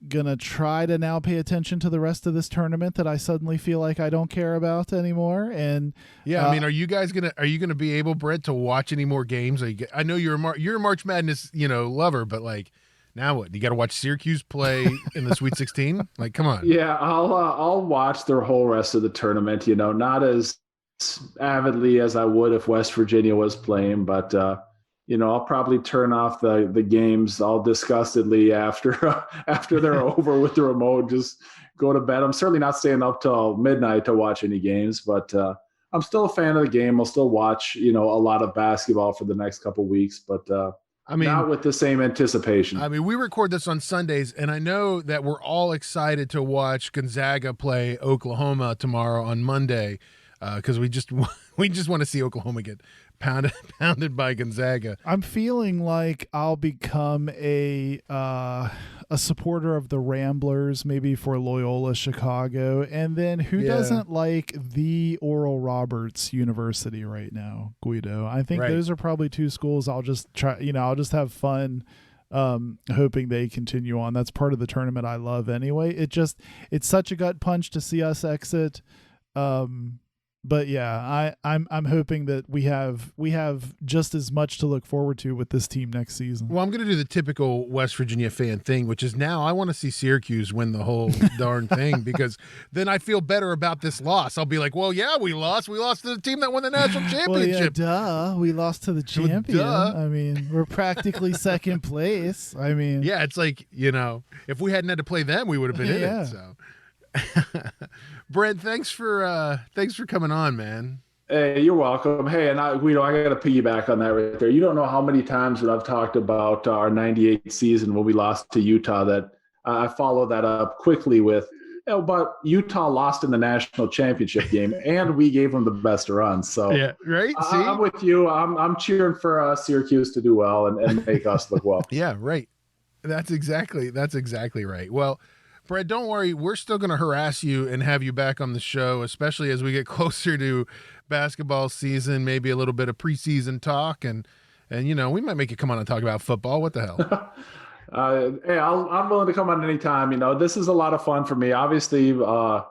going to try to now pay attention to the rest of this tournament that I suddenly feel like I don't care about anymore. And yeah, I mean, are you going to be able, Brett, to watch any more games? I know you're a March Madness, lover, but like, now what? You got to watch Syracuse play in the Sweet 16? Like, come on. Yeah, I'll watch the whole rest of the tournament, not as avidly as I would if West Virginia was playing, but I'll probably turn off the games all disgustedly after they're over with the remote, just go to bed. I'm certainly not staying up till midnight to watch any games, but I'm still a fan of the game. I'll still watch, a lot of basketball for the next couple of weeks, but not with the same anticipation. I mean, we record this on Sundays, and I know that we're all excited to watch Gonzaga play Oklahoma tomorrow on Monday, because we just want to see Oklahoma get pounded by Gonzaga. I'm feeling like I'll become a supporter of the Ramblers, maybe for Loyola Chicago, and then who doesn't like the Oral Roberts University right now, Guido? I think those are probably two schools I'll just try. I'll just have fun, hoping they continue on. That's part of the tournament I love anyway. It's such a gut punch to see us exit. But yeah, I'm hoping that we have just as much to look forward to with this team next season. Well, I'm going to do the typical West Virginia fan thing, which is now I want to see Syracuse win the whole darn thing, because then I feel better about this loss. I'll be like, well, yeah, we lost. We lost to the team that won the national championship. Well, yeah, we lost to the champion. I mean, we're practically second place. I mean, yeah, it's like, if we hadn't had to play them, we would have been in it. So. Brent, thanks for coming on, man. Hey, you're welcome. Hey, and I got to piggyback on that right there. You don't know how many times when I've talked about our '98 season when we lost to Utah that I follow that up quickly with, but Utah lost in the national championship game, and we gave them the best run. So Yeah, right. See, I'm with you. I'm cheering for Syracuse to do well and make us look well. yeah, right. That's exactly right. Well, Brett, don't worry. We're still going to harass you and have you back on the show, especially as we get closer to basketball season, maybe a little bit of preseason talk. And we might make you come on and talk about football. What the hell? Hey, I'm willing to come on anytime. This is a lot of fun for me. Obviously, to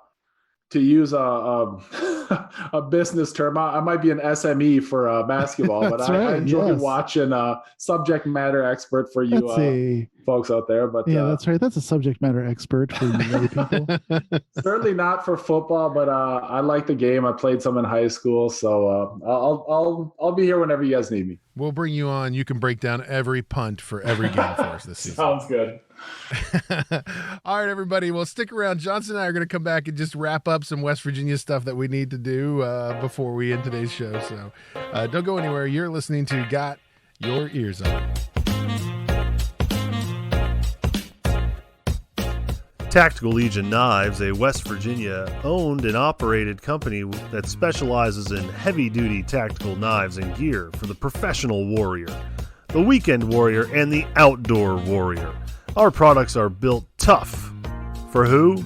use a business term, I might be an SME for basketball, but I enjoy watching subject matter expert for you folks out there. But that's right. That's a subject matter expert for you lay people. Certainly not for football, but I like the game. I played some in high school, so I'll be here whenever you guys need me. We'll bring you on. You can break down every punt for every game for us this season. Sounds good. All right, everybody. Well, stick around. Johnson and I are going to come back and just wrap up some West Virginia stuff that we need to do before we end today's show. So don't go anywhere. You're listening to Got Your Eers On. Tactical Legion Knives, a West Virginia owned and operated company that specializes in heavy-duty tactical knives and gear for the professional warrior, the weekend warrior, and the outdoor warrior. Our products are built tough. For who?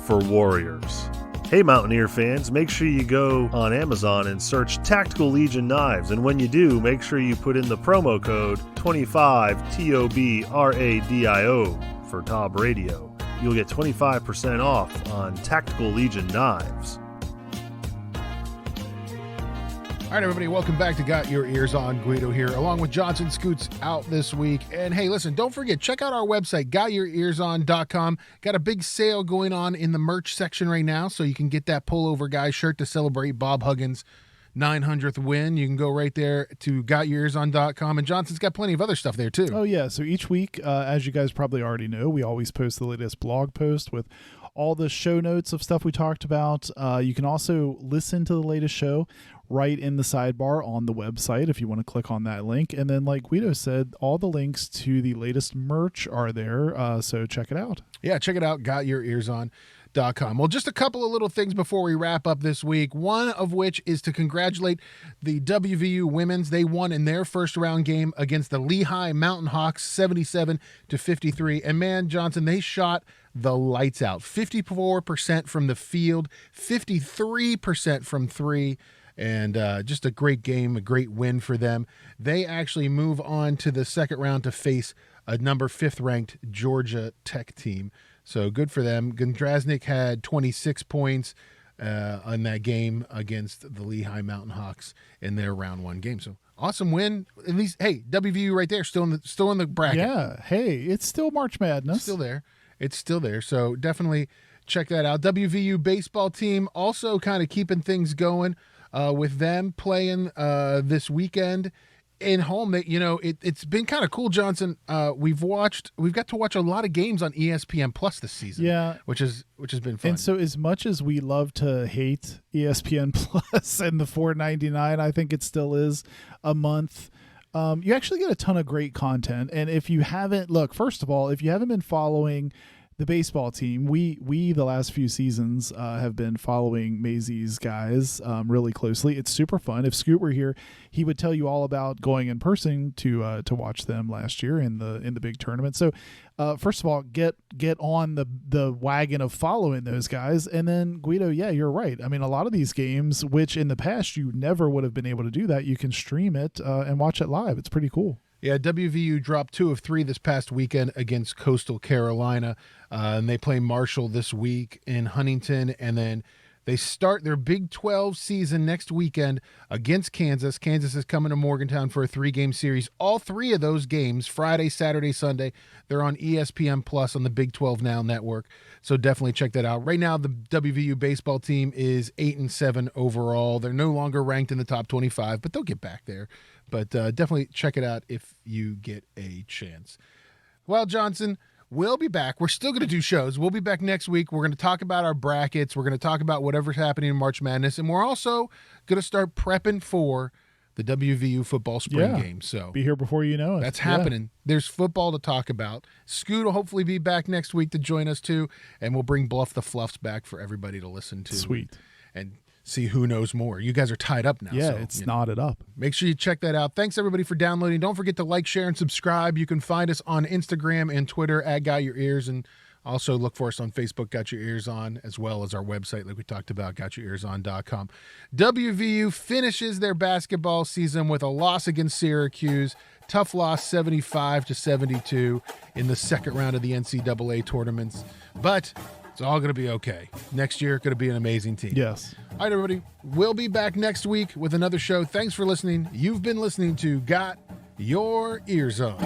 For warriors. Hey Mountaineer fans, make sure you go on Amazon and search Tactical Legion Knives, and when you do, make sure you put in the promo code 25TOBRADIO for Tob Radio. You'll get 25% off on Tactical Legion Knives. All right, everybody, welcome back to Got Your Eers On. Guido here, along with Johnson. Scoots out this week. And hey, listen, don't forget, check out our website, gotyourearson.com. Got a big sale going on in the merch section right now, so you can get that pullover guy shirt to celebrate Bob Huggins' 900th win. You can go right there to gotyourearson.com. And Johnson's got plenty of other stuff there, too. Oh, yeah. So each week, as you guys probably already know, we always post the latest blog post with all the show notes of stuff we talked about. You can also listen to the latest show right in the sidebar on the website if you want to click on that link. And then, like Guido said, all the links to the latest merch are there. So check it out. Yeah, check it out. gotyourearson.com. Well, just a couple of little things before we wrap up this week. One of which is to congratulate the WVU women's. They won in their first round game against the Lehigh Mountain Hawks, 77-53. And man, Johnson, they shot the lights out. 54% from the field, 53% from three. And just a great game, a great win for them. They actually move on to the second round to face a number 5th ranked Georgia Tech team. So good for them. Gondraznik had 26 points on that game against the Lehigh Mountain Hawks in their round 1 game. So awesome win. At least, hey, WVU right there, still in the bracket. Yeah. Hey, it's still March Madness. It's still there. So definitely check that out. WVU baseball team also kind of keeping things going with them playing this weekend in home. That it's been kind of cool, Johnson. We've got to watch a lot of games on ESPN Plus this season. Yeah, which has been fun. And so, as much as we love to hate ESPN Plus and the $4.99, I think it still is a month. You actually get a ton of great content. And if you haven't, first of all, if you haven't been following the baseball team, we the last few seasons have been following Maisie's guys really closely. It's super fun. If Scoot were here, he would tell you all about going in person to watch them last year in the big tournament. So first of all, get on the wagon of following those guys. And then Guido, yeah, you're right. I mean, a lot of these games, which in the past you never would have been able to do that, you can stream it and watch it live. It's pretty cool. Yeah, WVU dropped 2 of 3 this past weekend against Coastal Carolina, and they play Marshall this week in Huntington, and then they start their Big 12 season next weekend against Kansas. Kansas is coming to Morgantown for a 3-game series. All 3 of those games, Friday, Saturday, Sunday, they're on ESPN Plus on the Big 12 Now network, so definitely check that out. Right now, the WVU baseball team is 8-7 overall. They're no longer ranked in the top 25, but they'll get back there. But definitely check it out if you get a chance. Well, Johnson, we'll be back. We're still going to do shows. We'll be back next week. We're going to talk about our brackets. We're going to talk about whatever's happening in March Madness. And we're also going to start prepping for the WVU football spring Yeah. game. So Be here before you know it. that's Yeah. happening. There's football to talk about. Scoot will hopefully be back next week to join us too, and we'll bring Bluff the Fluffs back for everybody to listen to. Sweet. And see who knows more. You guys are tied up now. Yeah, so, it's you know. knotted up. Make sure you check that out. Thanks, everybody, for downloading. Don't forget to like, share, and subscribe. You can find us on Instagram and Twitter at Got Your Ears, and also look for us on Facebook, Got Your Ears On, as well as our website, like we talked about, gotyourearson.com. WVU finishes their basketball season with a loss against Syracuse. Tough loss, 75-72 in the second round of the NCAA tournaments. But it's all going to be okay. Next year, going to be an amazing team. Yes. All right, everybody. We'll be back next week with another show. Thanks for listening. You've been listening to Got Your Ears On.